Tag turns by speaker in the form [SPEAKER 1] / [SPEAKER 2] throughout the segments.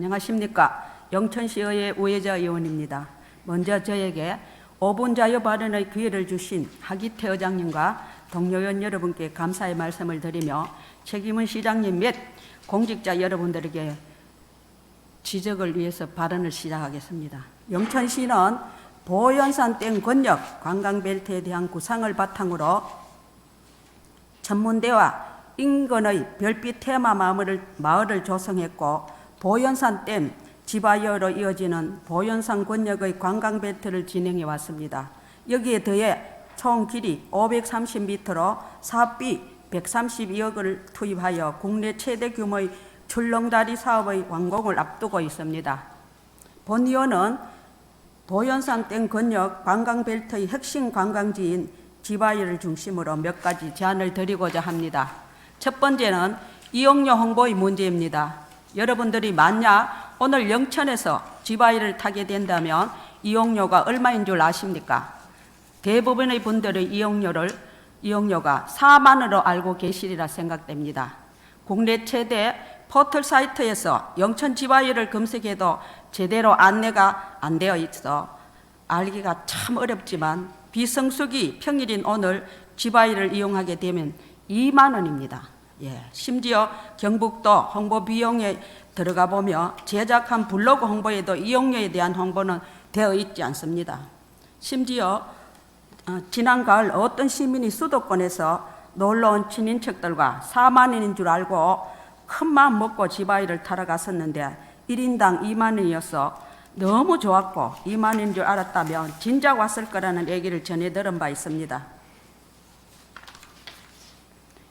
[SPEAKER 1] 안녕하십니까. 영천시의회 우혜자 의원입니다. 먼저 저에게 5분 자유 발언의 기회를 주신 하기태 의장님과 동료 의원 여러분께 감사의 말씀을 드리며 책임은 시장님 및 공직자 여러분들에게 지적을 위해서 발언을 시작하겠습니다. 영천시는 보현산 댐 권역 관광벨트에 대한 구상을 바탕으로 천문대와 인근의 별빛 테마 마을을 조성했고, 보현산 댐 지바이어로 이어지는 보현산 권역의 관광벨트를 진행해 왔습니다. 여기에 더해 총 길이 530m로 사업비 132억을 투입하여 국내 최대 규모의 출렁다리 사업의 완공을 앞두고 있습니다. 본 의원은 보현산 댐 권역 관광벨트의 핵심 관광지인 지바이어를 중심으로 몇 가지 제안을 드리고자 합니다. 첫 번째는 이용료 홍보의 문제입니다. 여러분들이 만약 오늘 영천에서 지바이어를 타게 된다면 이용료가 얼마인 줄 아십니까? 대부분의 분들의 이용료가 4만 원으로 알고 계시리라 생각됩니다. 국내 최대 포털 사이트에서 영천 지바이어를 검색해도 제대로 안내가 안 되어 있어 알기가 참 어렵지만, 비성수기 평일인 오늘 지바이어를 이용하게 되면 2만 원입니다. 심지어 경북도 홍보 비용에 들어가 보며 제작한 블로그 홍보에도 이용료에 대한 홍보는 되어 있지 않습니다. 심지어 지난 가을 어떤 시민이 수도권에서 놀러온 친인척들과 4만 원인 줄 알고 큰 마음 먹고 지바이어를 타러 갔었는데 1인당 2만 원이어서 너무 좋았고 2만 원인 줄 알았다면 진작 왔을 거라는 얘기를 전해 들은 바 있습니다.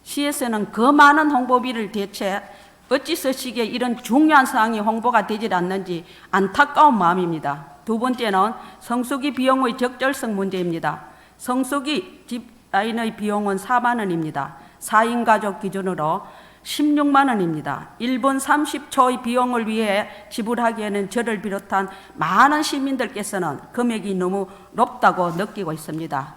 [SPEAKER 1] 시에서는 그 많은 홍보비를 대체 어찌서시기에 이런 중요한 사항이 홍보가 되질 않는지 안타까운 마음입니다. 두 번째는 성수기 비용의 적절성 문제입니다. 성수기 집라인의 비용은 4만 원입니다. 4인 가족 기준으로 16만 원입니다. 1분 30초의 비용을 위해 지불하기에는 저를 비롯한 많은 시민들께서는 금액이 너무 높다고 느끼고 있습니다.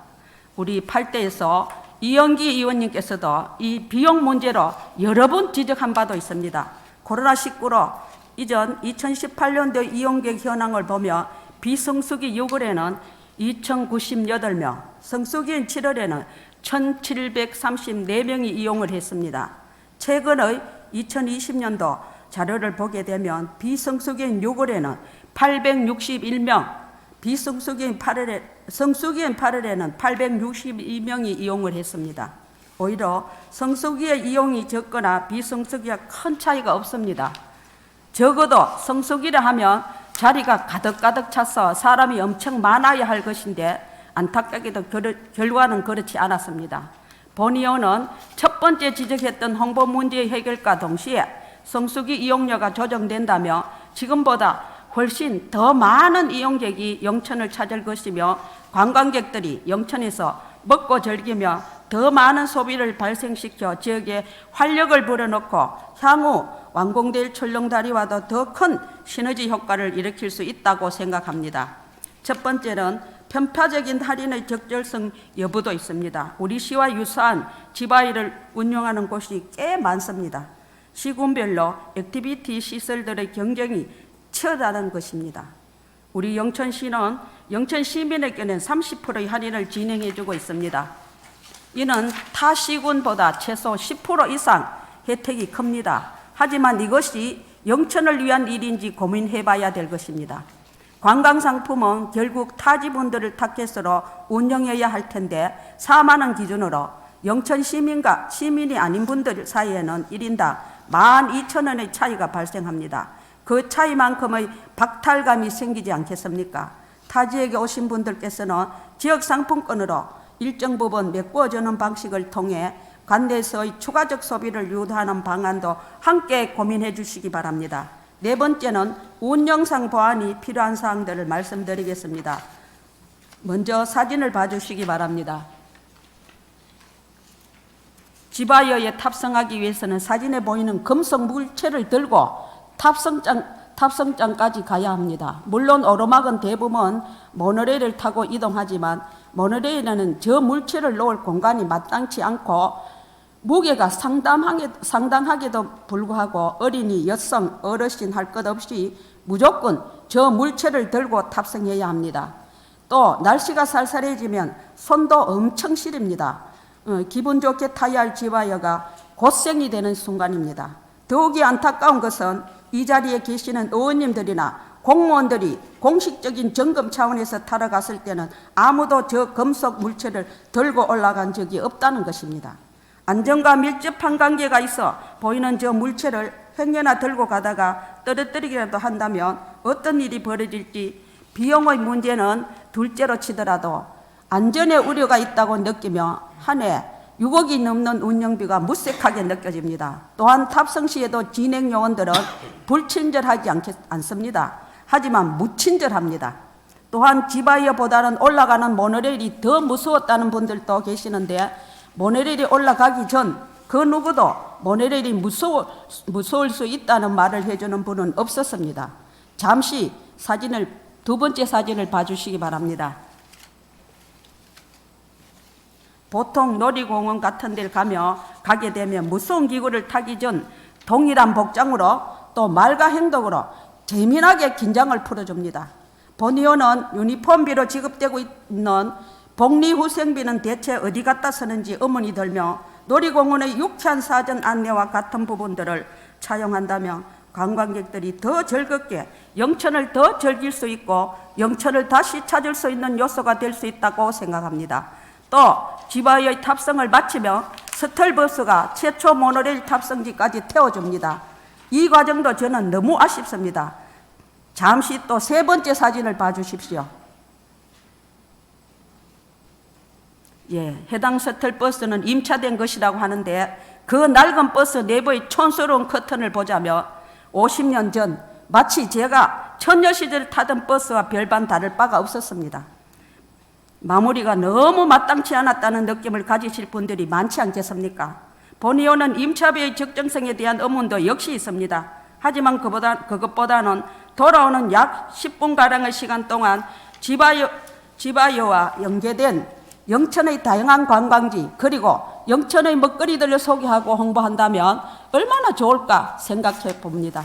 [SPEAKER 1] 우리 8대에서 이영기 의원님께서도 이 비용 문제로 여러 번 지적한 바도 있습니다. 코로나19로 이전 2018년도 이용객 현황을 보며 비성수기 6월에는 2,098명, 성수기인 7월에는 1,734명이 이용을 했습니다. 최근의 2020년도 자료를 보게 되면 비성수기인 6월에는 861명, 성수기인 8월에는 862명이 이용을 했습니다. 오히려 성수기의 이용이 적거나 비성수기가 큰 차이가 없습니다. 적어도 성수기라 하면 자리가 가득가득 차서 사람이 엄청 많아야 할 것인데 안타깝게도 결과는 그렇지 않았습니다. 본 의원은 첫 번째 지적했던 홍보 문제의 해결과 동시에 성수기 이용료가 조정된다며 지금보다 훨씬 더 많은 이용객이 영천을 찾을 것이며 관광객들이 영천에서 먹고 즐기며 더 많은 소비를 발생시켜 지역에 활력을 불어넣고 향후 완공될 출렁다리와도 더 큰 시너지 효과를 일으킬 수 있다고 생각합니다. 첫 번째는 편파적인 할인의 적절성 여부도 있습니다. 우리 시와 유사한 지바이어를 운영하는 곳이 꽤 많습니다. 시군별로 액티비티 시설들의 경쟁이 치열하다는 것입니다. 우리 영천시는 영천 시민에게는 30%의 할인을 진행해주고 있습니다. 이는 타 시군보다 최소 10% 이상 혜택이 큽니다. 하지만 이것이 영천을 위한 일인지 고민해봐야 될 것입니다. 관광상품은 결국 타지분들을 타겟으로 운영해야 할 텐데 4만 원 기준으로 영천 시민과 시민이 아닌 분들 사이에는 1인당 12,000원의 차이가 발생합니다. 그 차이만큼의 박탈감이 생기지 않겠습니까? 타 지역에 오신 분들께서는 지역 상품권으로 일정 부분 메꾸어주는 방식을 통해 관내에서의 추가적 소비를 유도하는 방안도 함께 고민해 주시기 바랍니다. 네 번째는 운영상 보완이 필요한 사항들을 말씀드리겠습니다. 먼저 사진을 봐주시기 바랍니다. 지바이어에 탑승하기 위해서는 사진에 보이는 금속 물체를 들고 탑승장까지 가야 합니다. 물론 오르막은 대부분 모노레일을 타고 이동하지만 모노레일에는 저 물체를 놓을 공간이 마땅치 않고 무게가 상당하게도 불구하고 어린이, 여성, 어르신 할 것 없이 무조건 저 물체를 들고 탑승해야 합니다. 또 날씨가 쌀쌀해지면 손도 엄청 시립니다. 기분 좋게 타야 할 지바이어가 고생이 되는 순간입니다. 더욱이 안타까운 것은 이 자리에 계시는 의원님들이나 공무원들이 공식적인 점검 차원에서 타러 갔을 때는 아무도 저 금속 물체를 들고 올라간 적이 없다는 것입니다. 안전과 밀접한 관계가 있어 보이는 저 물체를 행여나 들고 가다가 떨어뜨리기라도 한다면 어떤 일이 벌어질지 비용의 문제는 둘째로 치더라도 안전에 우려가 있다고 느끼며 한 해 6억이 넘는 운영비가 무색하게 느껴집니다. 또한 탑승 시에도 진행 요원들은 불친절하지 않습니다. 하지만 무친절합니다. 또한 지바이어보다는 올라가는 모노레일이 더 무서웠다는 분들도 계시는데 모노레일이 올라가기 전 그 누구도 모노레일이 무서울 수 있다는 말을 해주는 분은 없었습니다. 잠시 두 번째 사진을 봐주시기 바랍니다. 보통 놀이공원 같은 데를 가게 되면 무서운 기구를 타기 전 동일한 복장으로 또 말과 행동으로 재미나게 긴장을 풀어줍니다. 본 의원은 유니폼비로 지급되고 있는 복리후생비는 대체 어디 갖다 쓰는지 의문이 들며 놀이공원의 유쾌한 사전 안내와 같은 부분들을 차용한다면 관광객들이 더 즐겁게 영천을 더 즐길 수 있고 영천을 다시 찾을 수 있는 요소가 될 수 있다고 생각합니다. 또 지바이어의 탑승을 마치며 스털버스가 최초 모노레일 탑승지까지 태워줍니다. 이 과정도 저는 너무 아쉽습니다. 잠시 또 세 번째 사진을 봐주십시오. 해당 셔틀버스는 임차된 것이라고 하는데 그 낡은 버스 내부의 촌스러운 커튼을 보자며 50년 전 마치 제가 처녀 시절 타던 버스와 별반 다를 바가 없었습니다. 마무리가 너무 마땅치 않았다는 느낌을 가지실 분들이 많지 않겠습니까? 본 의원은 임차비의 적정성에 대한 의문도 역시 있습니다. 하지만 그것보다는 돌아오는 약 10분가량의 시간 동안 지바이어와 연계된 영천의 다양한 관광지 그리고 영천의 먹거리들을 소개하고 홍보한다면 얼마나 좋을까 생각해 봅니다.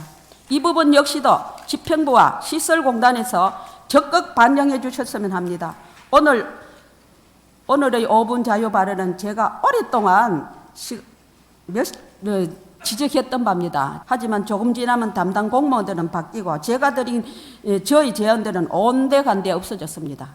[SPEAKER 1] 이 부분 역시도 집행부와 시설공단에서 적극 반영해 주셨으면 합니다. 오늘의 5분 자유 발언은 제가 오랫동안 지적했던 바입니다. 하지만 조금 지나면 담당 공무원들은 바뀌고 제가 드린 저희 제안들은 온데간데 없어졌습니다.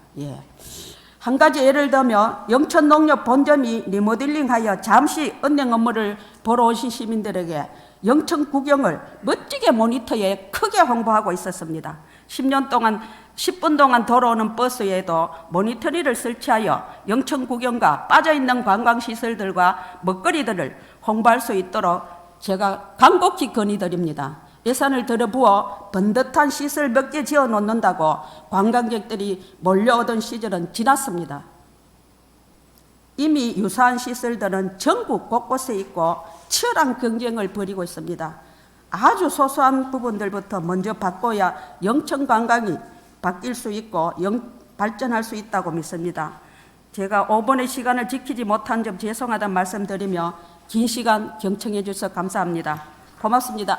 [SPEAKER 1] 한 가지 예를 들면 영천농협 본점이 리모델링하여 잠시 은행 업무를 보러 오신 시민들에게 영천 구경을 멋지게 모니터에 크게 홍보하고 있었습니다. 10분 동안 돌아오는 버스에도 모니터리를 설치하여 영천 구경과 빠져있는 관광시설들과 먹거리들을 홍보할 수 있도록 제가 간곡히 건의드립니다. 예산을 들어부어 번듯한 시설 몇 개 지어 놓는다고 관광객들이 몰려오던 시절은 지났습니다. 이미 유사한 시설들은 전국 곳곳에 있고 치열한 경쟁을 벌이고 있습니다. 아주 소소한 부분들부터 먼저 바꿔야 영천 관광이 바뀔 수 있고 발전할 수 있다고 믿습니다. 제가 5분의 시간을 지키지 못한 점 죄송하다는 말씀드리며 긴 시간 경청해 주셔서 감사합니다. 고맙습니다.